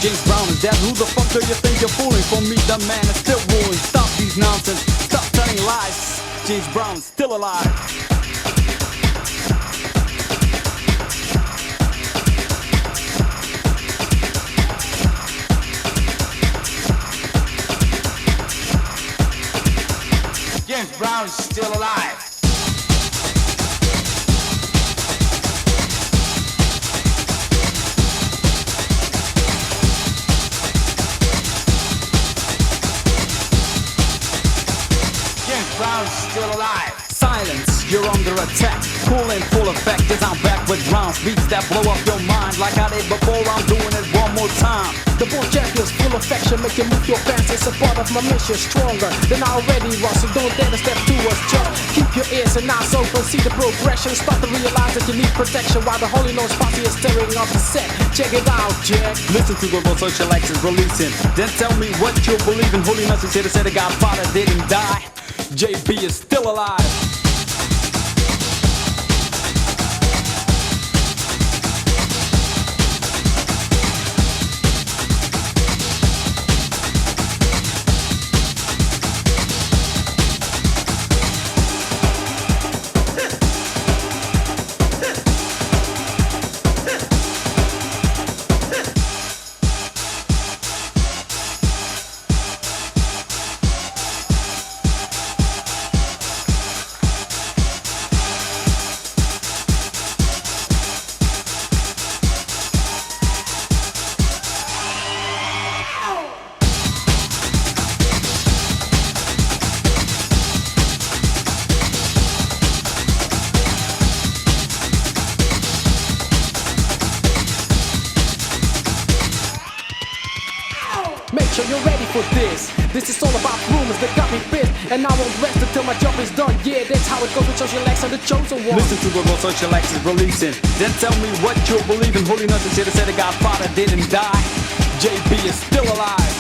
James Brown is dead. Who the fuck do you think you're fooling? For me, the man is still ruling. Stop these nonsense, stop telling lies. James Brown still alive. James Brown is still alive. James Brown is still alive. Silence, you're under attack. Cool in full effect as I'm back with rounds. Beats that blow up your mind like I did before. I'm doing it one more time. The ball jack is full affection, make you move your pants. It's a part of my mission, stronger than I already was. So don't dare to step towards jump. Keep your ears and eyes open, see the progression. Start to realize that you need protection while the Holy Nose posse is stirring up the set. Check it out, Jack. Listen to what social X is releasing. Then tell me what you believe in. Holiness is here to say the Godfather didn't die. JB is still alive. Make sure you're ready for this. This is all about rumors that got me pissed, and I won't rest until my job is done. Yeah, that's how it goes with social X and the chosen one. Listen to what social X is releasing. Then tell me what you believe in. Holiness is here to say the Godfather didn't die. JB is still alive.